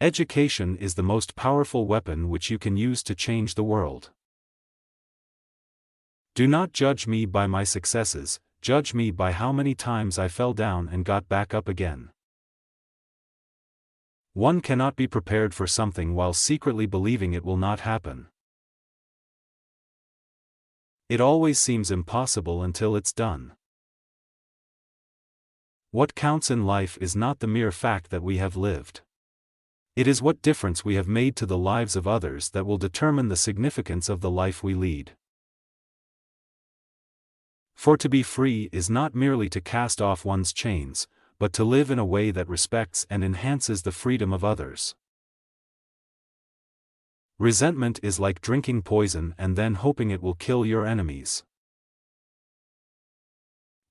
Education is the most powerful weapon which you can use to change the world. Do not judge me by my successes, judge me by how many times I fell down and got back up again. One cannot be prepared for something while secretly believing it will not happen. It always seems impossible until it's done. What counts in life is not the mere fact that we have lived. It is what difference we have made to the lives of others that will determine the significance of the life we lead. For to be free is not merely to cast off one's chains, but to live in a way that respects and enhances the freedom of others. Resentment is like drinking poison and then hoping it will kill your enemies.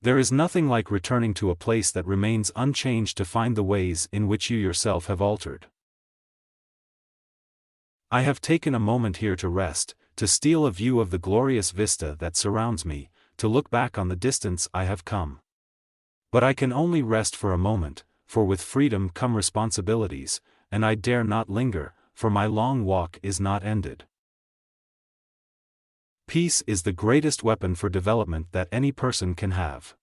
There is nothing like returning to a place that remains unchanged to find the ways in which you yourself have altered. I have taken a moment here to rest, to steal a view of the glorious vista that surrounds me, to look back on the distance I have come. But I can only rest for a moment, for with freedom come responsibilities, and I dare not linger, for my long walk is not ended. Peace is the greatest weapon for development that any person can have.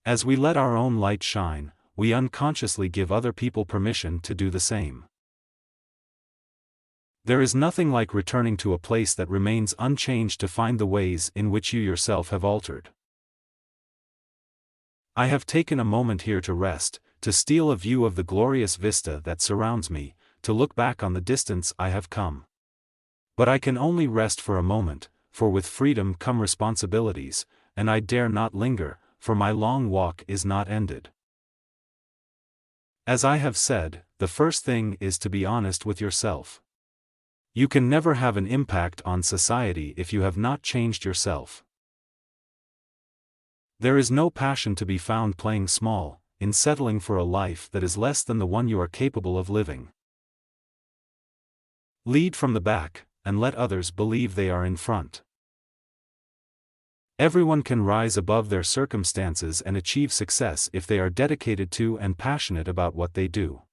As we let our own light shine, we unconsciously give other people permission to do the same. There is nothing like returning to a place that remains unchanged to find the ways in which you yourself have altered. I have taken a moment here to rest, to steal a view of the glorious vista that surrounds me, to look back on the distance I have come. But I can only rest for a moment, for with freedom come responsibilities, and I dare not linger, for my long walk is not ended. As I have said, the first thing is to be honest with yourself. You can never have an impact on society if you have not changed yourself. There is no passion to be found playing small, in settling for a life that is less than the one you are capable of living. Lead from the back, and let others believe they are in front. Everyone can rise above their circumstances and achieve success if they are dedicated to and passionate about what they do.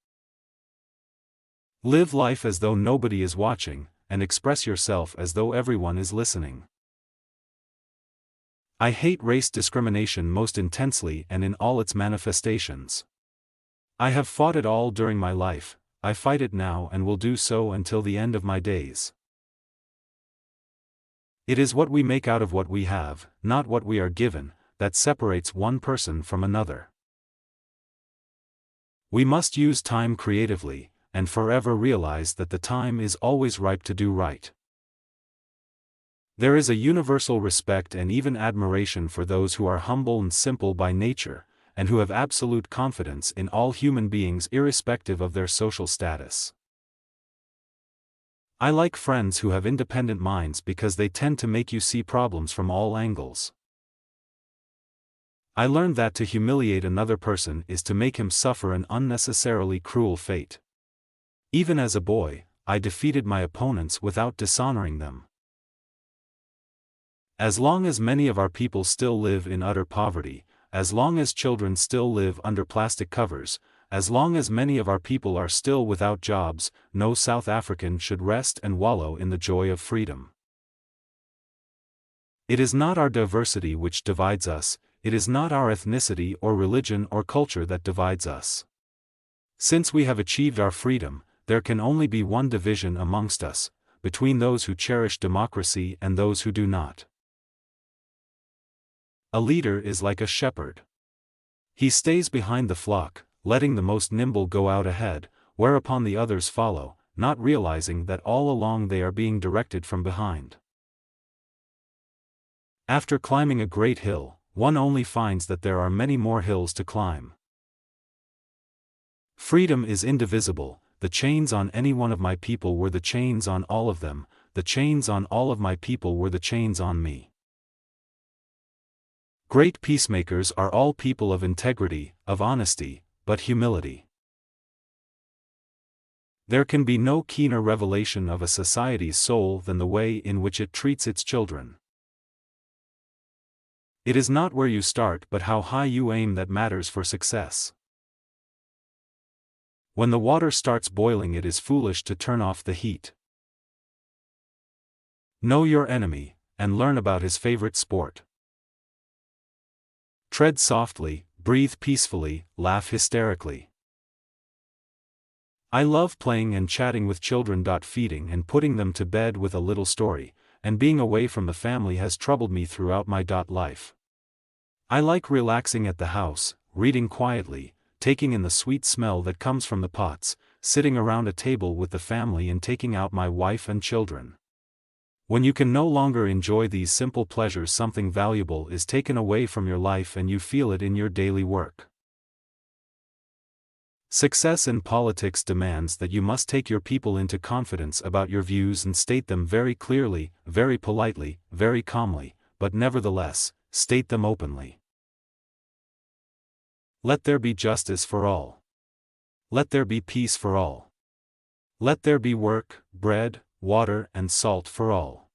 Live life as though nobody is watching, and express yourself as though everyone is listening. I hate race discrimination most intensely and in all its manifestations. I have fought it all during my life, I fight it now and will do so until the end of my days. It is what we make out of what we have, not what we are given, that separates one person from another. We must use time creatively, and forever realize that the time is always ripe to do right. There is a universal respect and even admiration for those who are humble and simple by nature, and who have absolute confidence in all human beings irrespective of their social status. I like friends who have independent minds because they tend to make you see problems from all angles. I learned that to humiliate another person is to make him suffer an unnecessarily cruel fate. Even as a boy, I defeated my opponents without dishonoring them. As long as many of our people still live in utter poverty, as long as children still live under plastic covers, as long as many of our people are still without jobs, no South African should rest and wallow in the joy of freedom. It is not our diversity which divides us, it is not our ethnicity or religion or culture that divides us. Since we have achieved our freedom, there can only be one division amongst us, between those who cherish democracy and those who do not. A leader is like a shepherd. He stays behind the flock, letting the most nimble go out ahead, whereupon the others follow, not realizing that all along they are being directed from behind. After climbing a great hill, one only finds that there are many more hills to climb. Freedom is indivisible. The chains on any one of my people were the chains on all of them, the chains on all of my people were the chains on me. Great peacemakers are all people of integrity, of honesty, but humility. There can be no keener revelation of a society's soul than the way in which it treats its children. It is not where you start but how high you aim that matters for success. When the water starts boiling, it is foolish to turn off the heat. Know your enemy, and learn about his favorite sport. Tread softly, breathe peacefully, laugh hysterically. I love playing and chatting with children. Feeding and putting them to bed with a little story, and being away from the family has troubled me throughout my life. I like relaxing at the house, reading quietly, taking in the sweet smell that comes from the pots, sitting around a table with the family and taking out my wife and children. When you can no longer enjoy these simple pleasures, something valuable is taken away from your life and you feel it in your daily work. Success in politics demands that you must take your people into confidence about your views and state them very clearly, very politely, very calmly, but nevertheless, state them openly. Let there be justice for all. Let there be peace for all. Let there be work, bread, water and salt for all.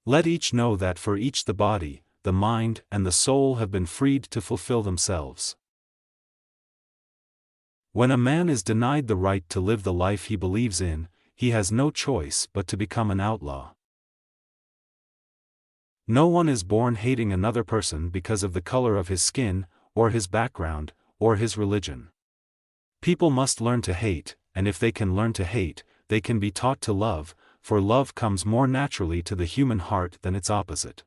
Let each know that for each the body, the mind and the soul have been freed to fulfill themselves. When a man is denied the right to live the life he believes in, he has no choice but to become an outlaw. No one is born hating another person because of the color of his skin, or his background, or his religion. People must learn to hate, and if they can learn to hate, they can be taught to love, for love comes more naturally to the human heart than its opposite.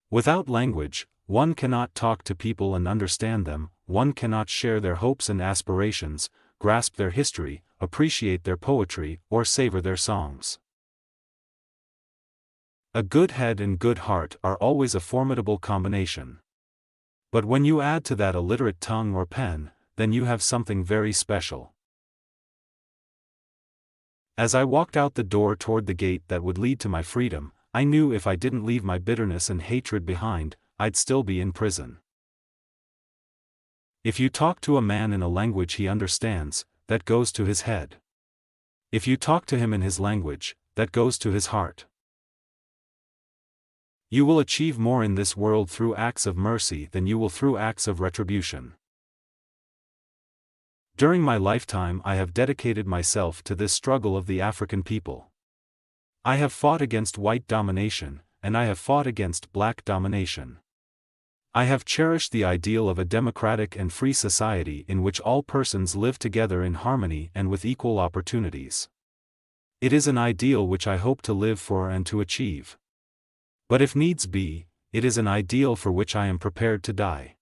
Without language, one cannot talk to people and understand them, one cannot share their hopes and aspirations, grasp their history, appreciate their poetry, or savor their songs. A good head and good heart are always a formidable combination. But when you add to that a literate tongue or pen, then you have something very special. As I walked out the door toward the gate that would lead to my freedom, I knew if I didn't leave my bitterness and hatred behind, I'd still be in prison. If you talk to a man in a language he understands, that goes to his head. If you talk to him in his language, that goes to his heart. You will achieve more in this world through acts of mercy than you will through acts of retribution. During my lifetime I have dedicated myself to this struggle of the African people. I have fought against white domination, and I have fought against black domination. I have cherished the ideal of a democratic and free society in which all persons live together in harmony and with equal opportunities. It is an ideal which I hope to live for and to achieve. But if needs be, it is an ideal for which I am prepared to die.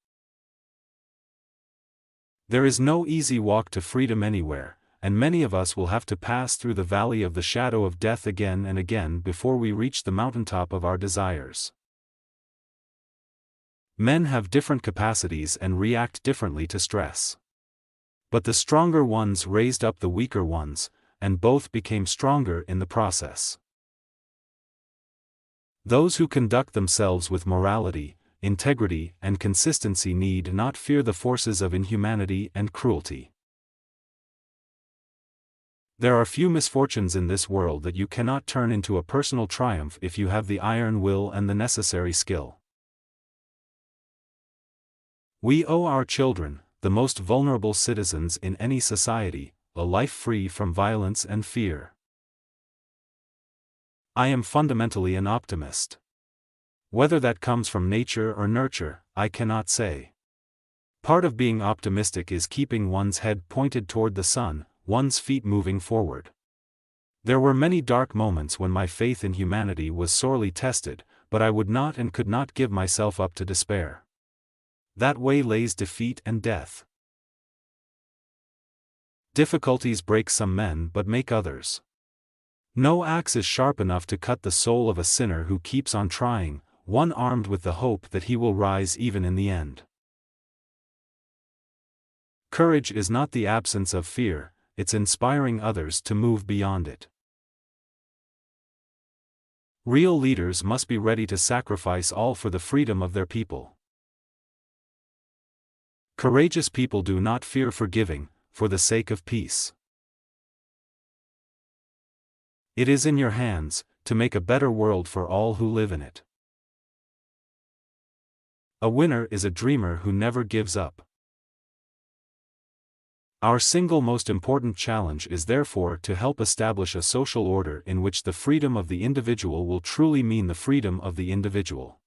There is no easy walk to freedom anywhere, and many of us will have to pass through the valley of the shadow of death again and again before we reach the mountaintop of our desires. Men have different capacities and react differently to stress. But the stronger ones raised up the weaker ones, and both became stronger in the process. Those who conduct themselves with morality, integrity, and consistency need not fear the forces of inhumanity and cruelty. There are few misfortunes in this world that you cannot turn into a personal triumph if you have the iron will and the necessary skill. We owe our children, the most vulnerable citizens in any society, a life free from violence and fear. I am fundamentally an optimist. Whether that comes from nature or nurture, I cannot say. Part of being optimistic is keeping one's head pointed toward the sun, one's feet moving forward. There were many dark moments when my faith in humanity was sorely tested, but I would not and could not give myself up to despair. That way lays defeat and death. Difficulties break some men but make others. No axe is sharp enough to cut the soul of a sinner who keeps on trying, one armed with the hope that he will rise even in the end. Courage is not the absence of fear, it's inspiring others to move beyond it. Real leaders must be ready to sacrifice all for the freedom of their people. Courageous people do not fear forgiving, for the sake of peace. It is in your hands, to make a better world for all who live in it. A winner is a dreamer who never gives up. Our single most important challenge is therefore to help establish a social order in which the freedom of the individual will truly mean the freedom of the individual.